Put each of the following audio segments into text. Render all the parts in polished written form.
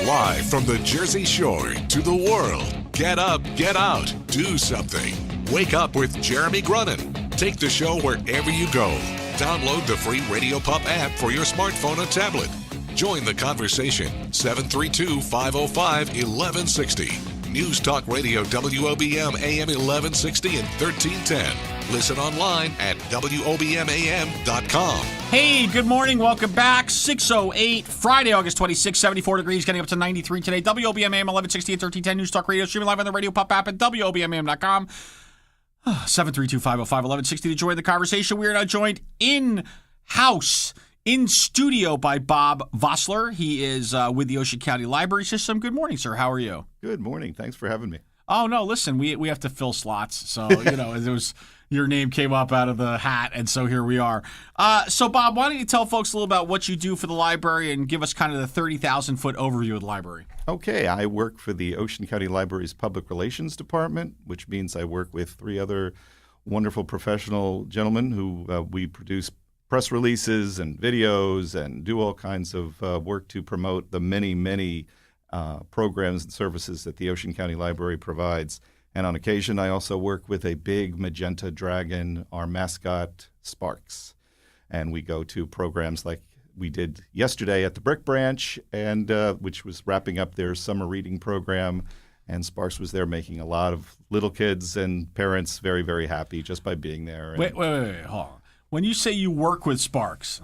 Live from the Jersey Shore to the world. Get up, get out, do something. Wake up with Jeremy Grunin. Take the show wherever you go. Download the free Radio Pup app for your smartphone or tablet. Join the conversation. 732-505-1160. News Talk Radio WOBM AM 1160 and 1310. Listen online at WOBMAM.com. Hey, good morning. Welcome back. 6:08, Friday, August 26, 74 degrees, getting up to 93 today. WOBMAM 1160 and 1310. News Talk Radio, streaming live on the Radio Pup app at WOBMAM.com. 732-505-1160 to join the conversation. We are now joined in-house, in studio by Bob Vosseller. He is with the Ocean County Library System. Good morning, sir. How are you? Good morning. Thanks for having me. Oh, no, listen, we have to fill slots. So, it was your name came up out of the hat, and so here we are. So, Bob, why don't you tell folks a little about what you do for the library and give us kind of the 30,000-foot overview of the library? Okay. I work for the Ocean County Library's Public Relations Department, which means I work with three other wonderful professional gentlemen who we produce press releases and videos and do all kinds of work to promote the many, many programs and services that the Ocean County Library provides. And on occasion, I also work with a big magenta dragon, our mascot, Sparks. And we go to programs like we did yesterday at the Brick Branch, and which was wrapping up their summer reading program. And Sparks was there making a lot of little kids and parents very, very happy just by being there. Wait, hold on. When you say you work with Sparks,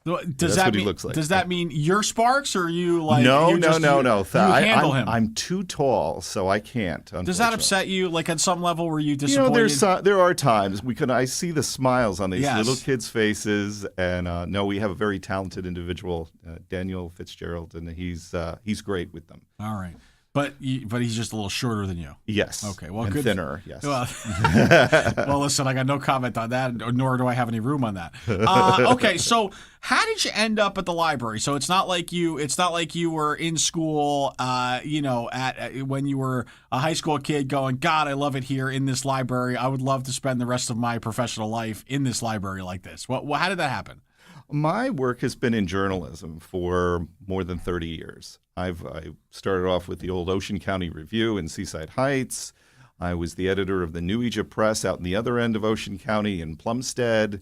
That's what he looks like. Does that mean you're Sparks, or you like? No. You handle him. I'm too tall, so I can't. Does that upset you? Like at some level, were you disappointed? There are times I see the smiles on these Yes. little kids' faces, and no, we have a very talented individual, Daniel Fitzgerald, and he's great with them. All right. But he's just a little shorter than you. Yes. Okay. Well, and good. Thinner. Yes. Well, listen, I got no comment on that, nor do I have any room on that. Okay. So, how did you end up at the library? So it's not like you were in school, when you were a high school kid, going, God, I love it here in this library. I would love to spend the rest of my professional life in this library like this. How did that happen? My work has been in journalism for more than 30 years. I started off with the old Ocean County Review in Seaside Heights. I was the editor of the New Egypt Press out in the other end of Ocean County in Plumstead.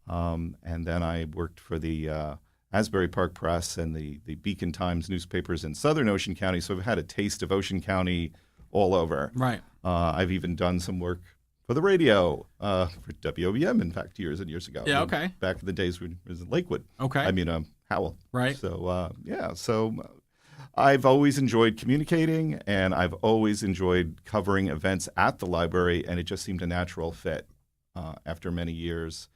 And then I worked for the Asbury Park Press and the Beacon Times newspapers in southern Ocean County. So I've had a taste of Ocean County all over. Right. I've even done some work for the radio, for WOBM, in fact, years and years ago. Yeah, okay. Back in the days when it was in Lakewood. Okay. Howell. Right. So, So I've always enjoyed communicating, and I've always enjoyed covering events at the library, and it just seemed a natural fit after many years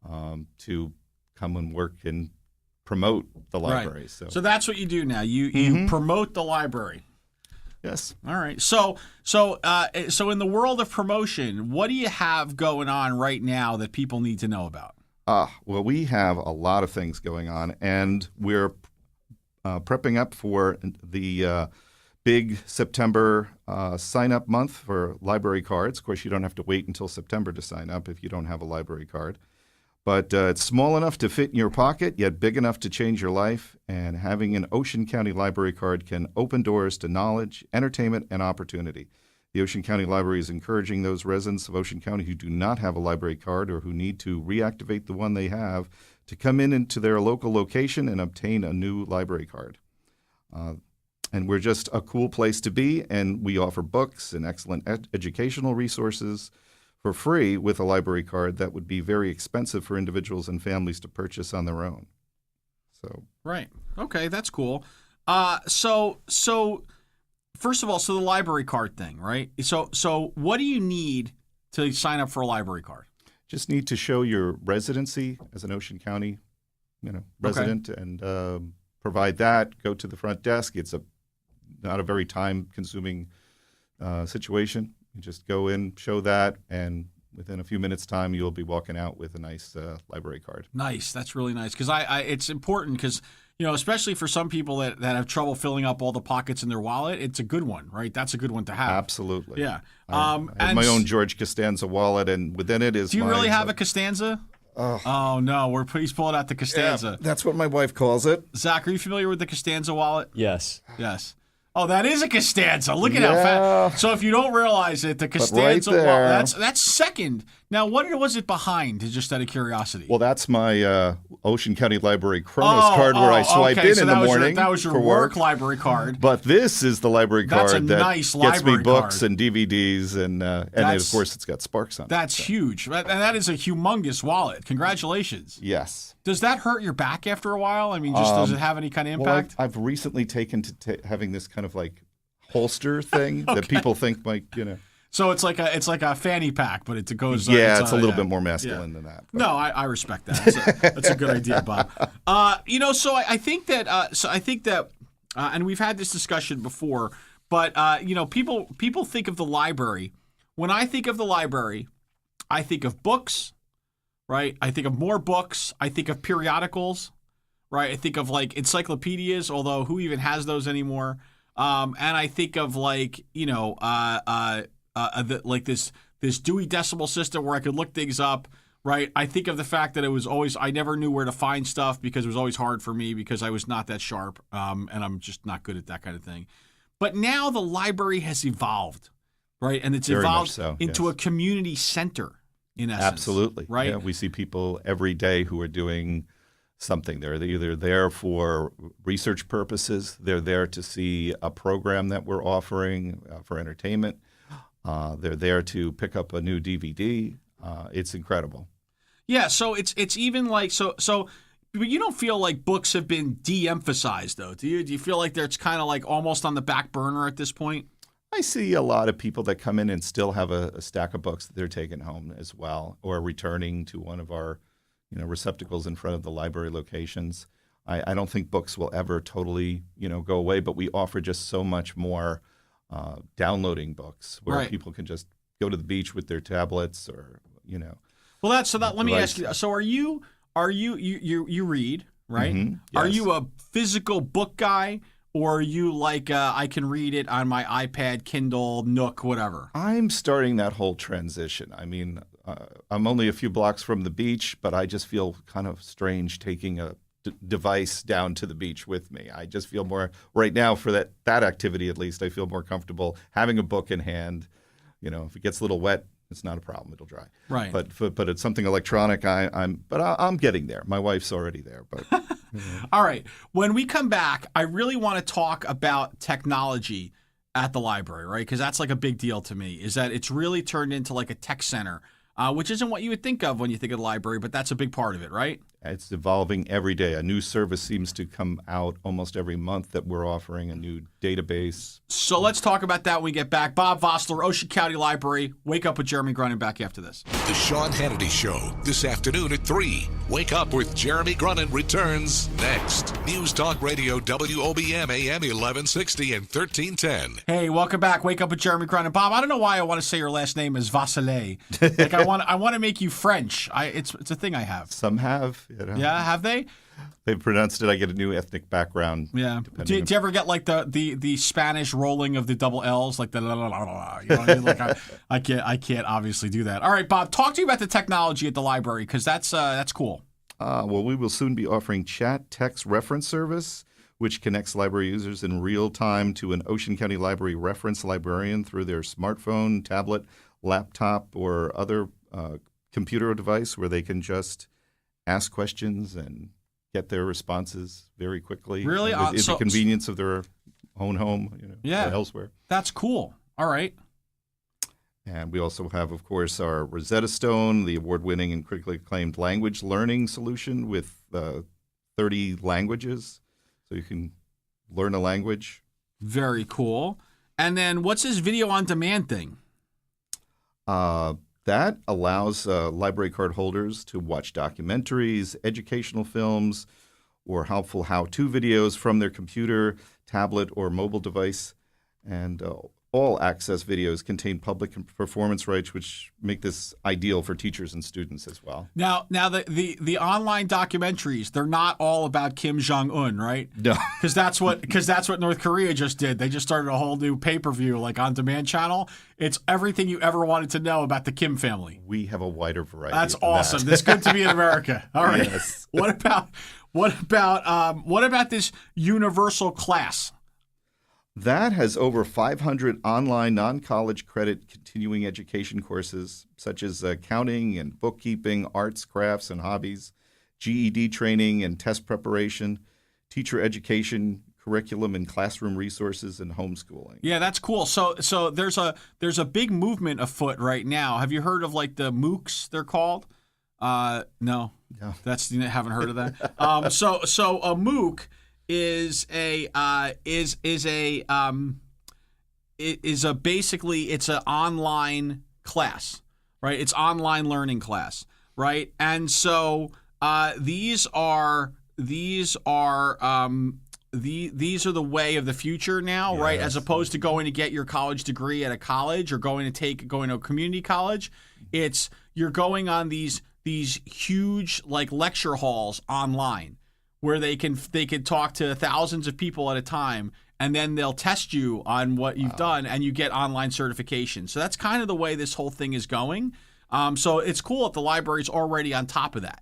to come and work and promote the library. Right. So that's what you do now. You promote the library. Yes. All right. So in the world of promotion, what do you have going on right now that people need to know about? Well, we have a lot of things going on, and we're prepping up for the big September sign-up month for library cards. Of course, you don't have to wait until September to sign up if you don't have a library card. But it's small enough to fit in your pocket, yet big enough to change your life. And having an Ocean County Library card can open doors to knowledge, entertainment, and opportunity. The Ocean County Library is encouraging those residents of Ocean County who do not have a library card or who need to reactivate the one they have to come into their local location and obtain a new library card. And we're just a cool place to be, and we offer books and excellent educational resources for free with a library card that would be very expensive for individuals and families to purchase on their own. So right. Okay, that's cool. So first of all, the library card thing, right? So what do you need to sign up for a library card? Just need to show your residency as an Ocean County, resident, and provide that. Go to the front desk. It's not a very time-consuming situation. You just go in, show that, and within a few minutes' time, you'll be walking out with a nice library card. Nice. That's really nice because it's important because, especially for some people that have trouble filling up all the pockets in their wallet, it's a good one, right? That's a good one to have. Absolutely. Yeah. I have my own George Costanza wallet, and within it is Do you really have a Costanza? Oh no, he's pulling out the Costanza. Yeah, that's what my wife calls it. Zach, are you familiar with the Costanza wallet? Yes. Yes. Oh, that is a Costanza. Look at how fat. So if you don't realize it, the Costanza wallet, that's second. Now, what was it behind, just out of curiosity? Well, that's my Ocean County Library Kronos card where I swipe in the morning. That was your work library card. But this is the library card that nice gets me books card. and DVDs, and of course it's got Sparks on it. That's huge. And that is a humongous wallet. Congratulations. Yes. Does that hurt your back after a while? I mean, does it have any kind of impact? Well, I've recently taken to having this kind of like holster thing that people think might, So it's like a fanny pack, but it goes. It's a little bit more masculine than that. But. No, I respect that. That's a good idea, Bob. So I think that, and we've had this discussion before, but people think of the library. When I think of the library, I think of books, right? I think of more books. I think of periodicals, right? I think of like encyclopedias, although who even has those anymore? And I think of like this Dewey Decimal System where I could look things up, right? I think of the fact that I never knew where to find stuff because it was always hard for me because I was not that sharp, and I'm just not good at that kind of thing. But now the library has evolved, right? And it's Very evolved much so, into yes. a community center, in essence. Absolutely. Right? Yeah, we see people every day who are doing something. They're either there for research purposes, they're there to see a program that we're offering for entertainment. They're there to pick up a new DVD. It's incredible. Yeah, so it's even like so. But you don't feel like books have been de-emphasized, though, do you? Do you feel like it's kind of like almost on the back burner at this point? I see a lot of people that come in and still have a stack of books that they're taking home as well, or returning to one of our receptacles in front of the library locations. I don't think books will ever totally go away, but we offer just so much more. Downloading books where people can just go to the beach with their tablets or Well, let me ask you. So you read, right? Mm-hmm. Yes. Are you a physical book guy, or are you like I can read it on my iPad, Kindle, Nook, whatever? I'm starting that whole transition. I mean, I'm only a few blocks from the beach, but I just feel kind of strange taking a device down to the beach with me. I just feel more right now for that activity, at least I feel more comfortable having a book in hand. If it gets a little wet, it's not a problem. It'll dry. Right. But it's something electronic. I'm getting there. My wife's already there. But All right. When we come back, I really want to talk about technology at the library, right? Because that's like a big deal to me. Is that it's really turned into like a tech center, which isn't what you would think of when you think of the library, but that's a big part of it, right? It's evolving every day. A new service seems to come out almost every month that we're offering a new database. So let's talk about that when we get back. Bob Vosseller, Ocean County Library. Wake Up with Jeremy Grunin back after this. The Sean Hannity Show, this afternoon at 3. Wake Up with Jeremy Grunin returns next. News Talk Radio, WOBM AM 1160 and 1310. Hey, welcome back. Wake Up with Jeremy Grunin. Bob, I don't know why I want to say your last name is Vosseller. Like I want to make you French. It's a thing I have. Some have. Yeah, have they? They've pronounced it. I get a new ethnic background. Yeah. Do you ever get like the Spanish rolling of the double L's, like the la la la la? You know what I mean? Like I can't obviously do that. All right, Bob, talk to you about the technology at the library because that's cool. Well, we will soon be offering chat text reference service, which connects library users in real time to an Ocean County Library reference librarian through their smartphone, tablet, laptop, or other computer device where they can just ask questions and get their responses very quickly. Really? At the convenience of their own home, or elsewhere. That's cool. All right. And we also have, of course, our Rosetta Stone, the award-winning and critically acclaimed language learning solution with 30 languages. So you can learn a language. Very cool. And then what's this video on demand thing? That allows library card holders to watch documentaries, educational films, or helpful how-to videos from their computer, tablet, or mobile device. And all access videos contain public performance rights, which make this ideal for teachers and students as well. Now the online documentaries, they're not all about Kim Jong-un, right? No. Because that's what North Korea just did. They just started a whole new pay-per-view, like on-demand channel. It's everything you ever wanted to know about the Kim family. We have a wider variety. That's awesome. It's good to be in America. All right. Yes. What about this universal class? That has over 500 online non-college credit continuing education courses, such as accounting and bookkeeping, arts, crafts, and hobbies, GED training and test preparation, teacher education, curriculum and classroom resources, and homeschooling. Yeah, that's cool. So there's a big movement afoot right now. Have you heard of like the MOOCs? They're called. No, you haven't heard of that. So a MOOC is basically it's an online class, right? It's online learning class, right? And so these are the way of the future now, Yes. right? As opposed to going to get your college degree at a college or going to a community college, you're going on these huge like lecture halls online, where they can talk to thousands of people at a time, and then they'll test you on what you've done, and you get online certification. So that's kind of the way this whole thing is going. So it's cool that the library's already on top of that.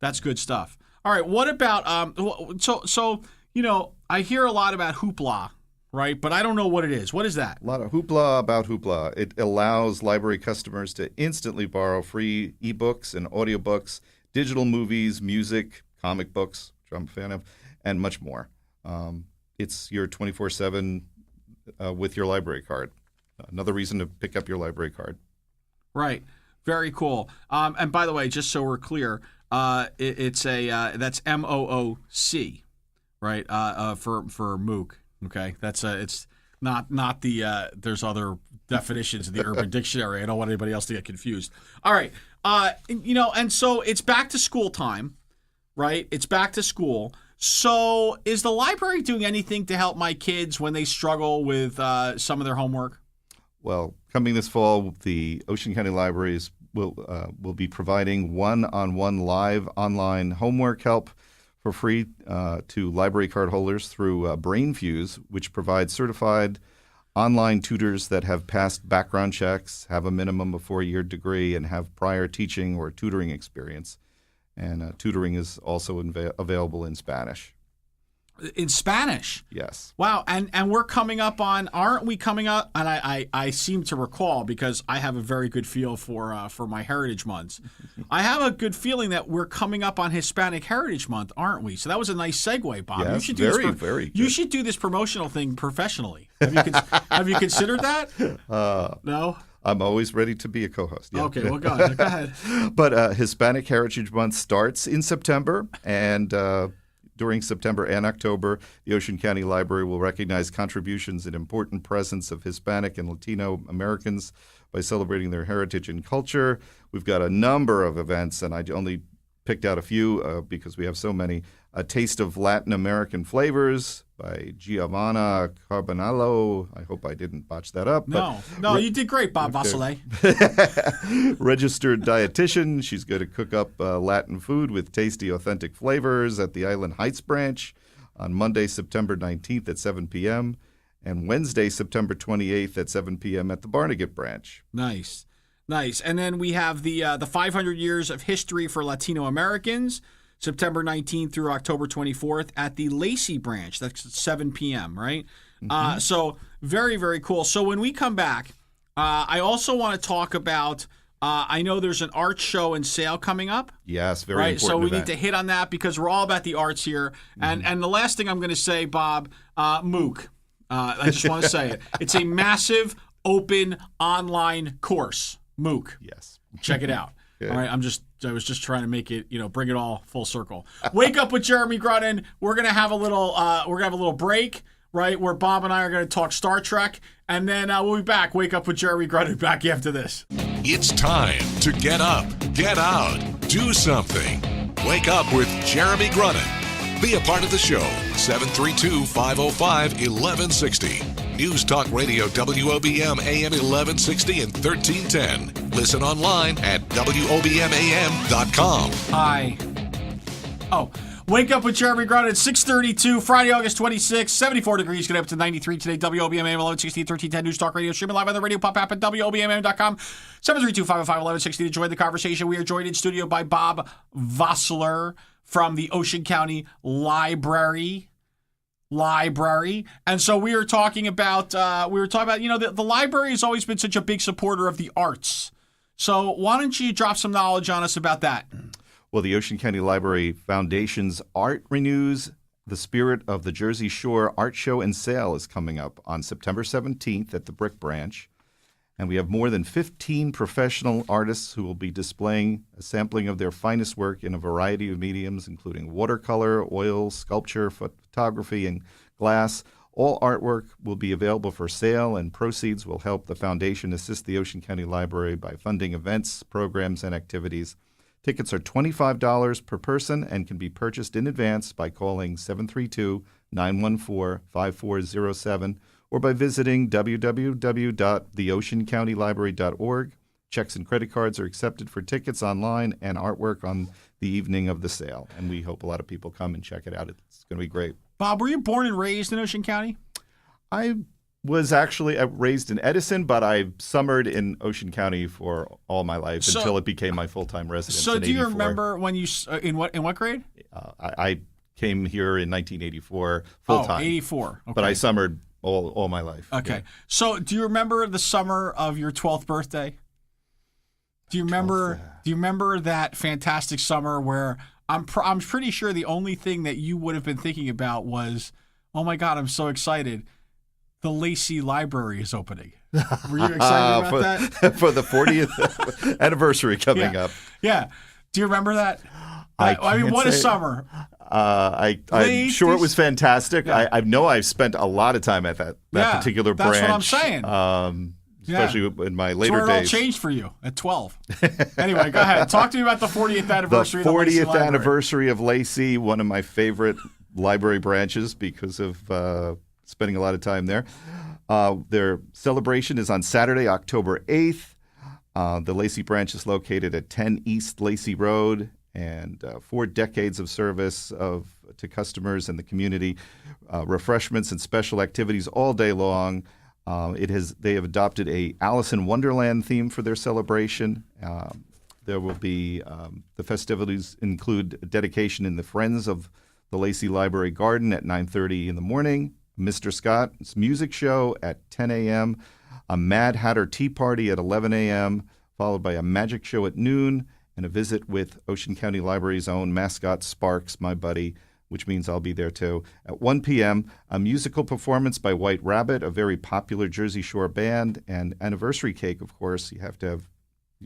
That's good stuff. All right, what about so I hear a lot about hoopla, right? But I don't know what it is. What is that? A lot of hoopla about hoopla. It allows library customers to instantly borrow free ebooks and audiobooks, digital movies, music, comic books, which I'm a fan of, and much more. It's your 24/7 with your library card. Another reason to pick up your library card. Right. Very cool. And by the way, just so we're clear, it's that's MOOC, right? For MOOC. Okay. That's it's not the there's other definitions in the Urban Dictionary. I don't want anybody else to get confused. All right. And so it's back to school time. Right? It's back to school. So is the library doing anything to help my kids when they struggle with some of their homework? Well, coming this fall, the Ocean County Libraries will be providing one-on-one live online homework help for free to library card holders through BrainFuse, which provides certified online tutors that have passed background checks, have a minimum of 4-year degree, and have prior teaching or tutoring experience. And tutoring is also available in Spanish. In Spanish? Yes. Wow. And we're coming up on, aren't we coming up? And I seem to recall, because I have a very good feel for my Heritage Months. I have a good feeling that we're coming up on Hispanic Heritage Month, aren't we? So that was a nice segue, Bob. Yes, you should do very good. You should do this promotional thing professionally. Have you considered that? No? I'm always ready to be a co-host. Yeah. Okay, well, go ahead. But Hispanic Heritage Month starts in September, and during September and October, the Ocean County Library will recognize contributions and important presence of Hispanic and Latino Americans by celebrating their heritage and culture. We've got a number of events, and I only picked out a few because we have so many. A Taste of Latin American Flavors by Giovanna Carbonello. I hope I didn't botch that up. No, you did great, Bob Vosseller. Registered dietitian. She's going to cook up Latin food with tasty, authentic flavors at the Island Heights branch on Monday, September 19th at 7 p.m. and Wednesday, September 28th at 7 p.m. at the Barnegat branch. Nice. And then we have the 500 Years of History for Latino Americans, September 19th through October 24th at the Lacey branch. That's at 7 p.m., right? Mm-hmm. So very, very cool. So when we come back, I also want to talk about, I know there's an art show and sale coming up. Yes, very right? important So we event. need to hit on that because we're all about the arts here. Mm-hmm. And the last thing I'm going to say, Bob, MOOC. I just want to say it. It's a massive open online course, MOOC. Yes. Check it out. Good. All right, I was just trying to make it, bring it all full circle. Wake Up with Jeremy Grunin. We're gonna have a little break, right? Where Bob and I are gonna talk Star Trek, and then we'll be back. Wake Up with Jeremy Grunin back after this. It's time to get up, get out, do something. Wake Up with Jeremy Grunin. Be a part of the show. 732-505-1160. News Talk Radio WOBM AM 1160 and 1310. Listen online at WOBMAM.com. Hi. Oh, wake up with Jeremy Grunin at 6:32, Friday, August 26th, 74 degrees, getting up to 93 today. WOBM AM 1160 and 1310 News Talk Radio, streaming live on the Radio Pop app at WOBMAM.com. 732-505-1160 to join the conversation. We are joined in studio by Bob Vosseller from the Ocean County Library. And so we were talking about, the library has always been such a big supporter of the arts. So why don't you drop some knowledge on us about that? Well, the Ocean County Library Foundation's Art Renews the Spirit of the Jersey Shore Art Show and Sale is coming up on September 17th at the Brick Branch. And we have more than 15 professional artists who will be displaying a sampling of their finest work in a variety of mediums, including watercolor, oil, sculpture, photography, and glass. All artwork will be available for sale, and proceeds will help the foundation assist the Ocean County Library by funding events, programs, and activities. Tickets are $25 per person and can be purchased in advance by calling 732-914-5407 or by visiting www.theoceancountylibrary.org. Checks and credit cards are accepted for tickets online and artwork on the evening of the sale. And we hope a lot of people come and check it out. It's going to be great. Bob, were you born and raised in Ocean County? I was actually raised in Edison, but I summered in Ocean County for all my life until it became my full-time residence. So in do you 84. remember when you in what grade? I came here in 1984 full-time. 84. Okay. But I summered all my life. Okay. Yeah. So do you remember the summer of your 12th birthday? Do you remember that fantastic summer where I'm pretty sure the only thing that you would have been thinking about was, oh my God, I'm so excited. The Lacey Library is opening. Were you excited about that? For the 40th anniversary coming up. Yeah. Do you remember that? What a summer. I'm sure it was fantastic. Yeah. I know I've spent a lot of time at that particular branch. That's what I'm saying. Especially in my later days. It all days. changed for you at 12. Anyway, go ahead. Talk to me about the 40th anniversary the of the Lacey 40th Library. anniversary of Lacey, one of my favorite library branches because of spending a lot of time there. Their celebration is on Saturday, October 8th. The Lacey branch is located at 10 East Lacey Road, and 4 decades of service to customers and the community, refreshments and special activities all day long. They have adopted a Alice in Wonderland theme for their celebration. There will be the festivities include a dedication in the Friends of the Lacey Library Garden at 9:30 in the morning, Mr. Scott's music show at 10 a.m., a Mad Hatter Tea Party at 11 a.m., followed by a magic show at noon, and a visit with Ocean County Library's own mascot Sparks, my buddy, which means I'll be there too. At 1 p.m., a musical performance by White Rabbit, a very popular Jersey Shore band, and anniversary cake, of course. You have to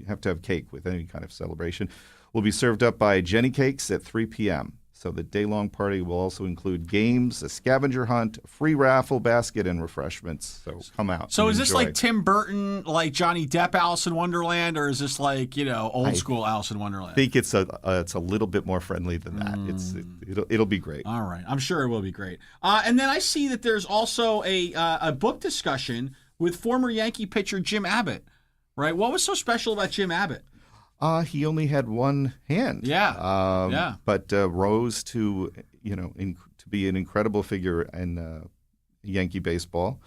have cake with any kind of celebration. Will be served up by Jenny Cakes at 3 p.m. So the day-long party will also include games, a scavenger hunt, a free raffle basket, and refreshments. So come out. So is this enjoy. like Tim Burton, like Johnny Depp Alice in Wonderland, or is this like, old school Alice in Wonderland? I think it's a little bit more friendly than that. It'll be great. All right. I'm sure it will be great. And then I see that there's also a book discussion with former Yankee pitcher Jim Abbott, right? What was so special about Jim Abbott? He only had one hand. Yeah. But rose to to be an incredible figure in Yankee baseball.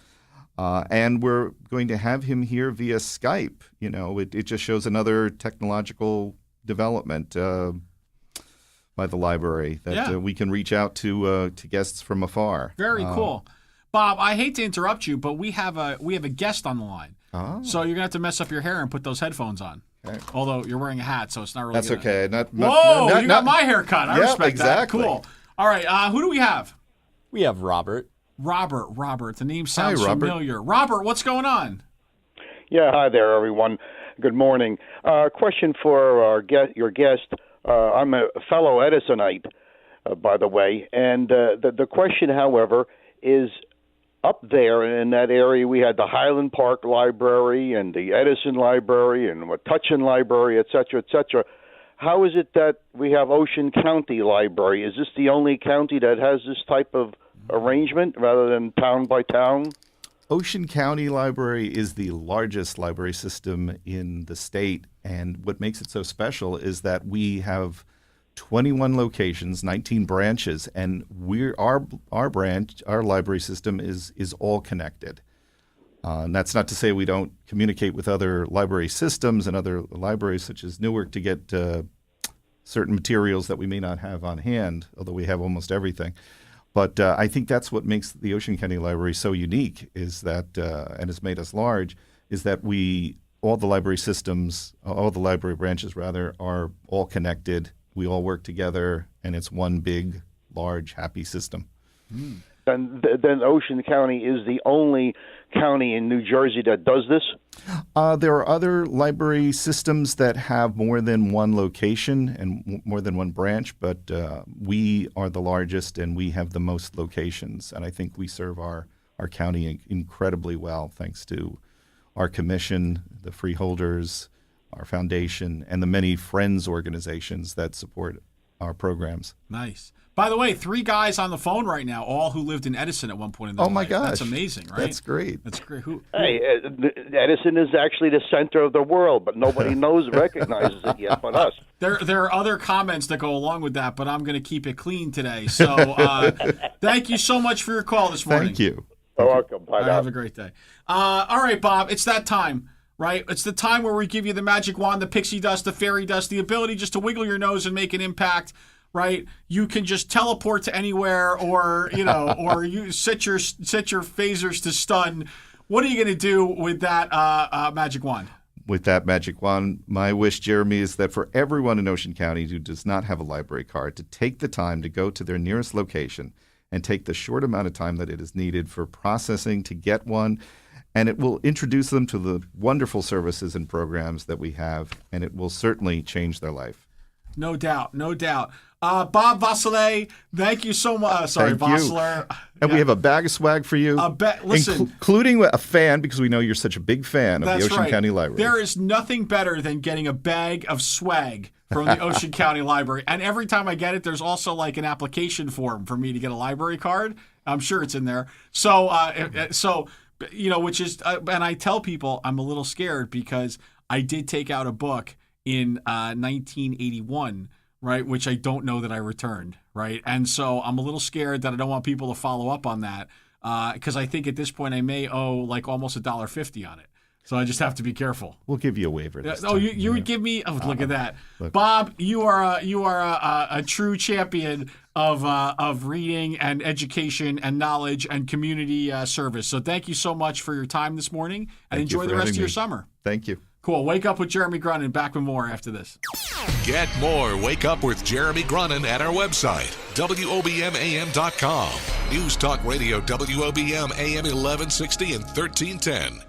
And we're going to have him here via Skype. It just shows another technological development by the library that we can reach out to guests from afar. Very cool. Bob, I hate to interrupt you, but we have a guest on the line. Oh. So you're gonna have to mess up your hair and put those headphones on. Okay. Although you're wearing a hat, so it's not really. That's okay. You got my haircut. I respect exactly. that. Cool. All right. Who do we have? We have Robert. Robert. The name sounds Robert. familiar. Robert, what's going on? Yeah, hi there, everyone. Good morning. Question for your guest. I'm a fellow Edisonite, by the way, and the question, however, is up there in that area. We had the Highland Park Library and the Edison Library and Metuchen Library, et cetera, et cetera. How is it that we have Ocean County Library? Is this the only county that has this type of arrangement rather than town by town? Ocean County Library is the largest library system in the state, and what makes it so special is that we have 21 locations, 19 branches, and our library system is all connected. And that's not to say we don't communicate with other library systems and other libraries such as Newark to get certain materials that we may not have on hand, although we have almost everything. But I think that's what makes the Ocean County Library so unique, is that, and has made us large, is that all the library systems, all the library branches rather, are all connected. We all work together, and it's one big, large, happy system. Mm. Then Ocean County is the only county in New Jersey that does this? There are other library systems that have more than one location and more than one branch, but we are the largest and we have the most locations. And I think we serve our county incredibly well, thanks to our commission, the freeholders, our foundation, and the many friends organizations that support our programs. Nice. By the way, 3 guys on the phone right now, all who lived in Edison at one point in their life. Oh, my gosh. That's amazing, right? That's great. That's great. Hey, Edison is actually the center of the world, but nobody recognizes it yet but us. There are other comments that go along with that, but I'm going to keep it clean today. So thank you so much for your call this morning. Thank you. You're welcome. Bye now. Have a great day. All right, Bob, it's that time. Right? It's the time where we give you the magic wand, the pixie dust, the fairy dust, the ability just to wiggle your nose and make an impact. Right? You can just teleport to anywhere, or or you set your phasers to stun. What are you going to do with that magic wand? With that magic wand, my wish, Jeremy, is that for everyone in Ocean County who does not have a library card, to take the time to go to their nearest location and take the short amount of time that it is needed for processing to get one. And it will introduce them to the wonderful services and programs that we have, and it will certainly change their life. No doubt, no doubt. Bob Vosseller, thank you so much. Sorry, Vosseller. And we have a bag of swag for you, listen, including a fan, because we know you're such a big fan of the Ocean right. County Library. There is nothing better than getting a bag of swag from the Ocean County Library. And every time I get it, there's also like an application form for me to get a library card. I'm sure it's in there. So, which is, and I tell people I'm a little scared because I did take out a book in 1981, right, which I don't know that I returned, right? And so I'm a little scared that I don't want people to follow up on that because I think at this point I may owe like almost $1.50 on it. So I just have to be careful. We'll give you a waiver this time. Oh, you would give me? Oh, look at that, Bob! You are a true champion of reading and education and knowledge and community service. So thank you so much for your time this morning, and enjoy the rest of your summer. Thank you. Cool. Wake Up with Jeremy Grunin. Back with more after this. Get more Wake Up with Jeremy Grunin at our website, WOBMAM.com. News Talk Radio, WOBM AM 1160 and 1310.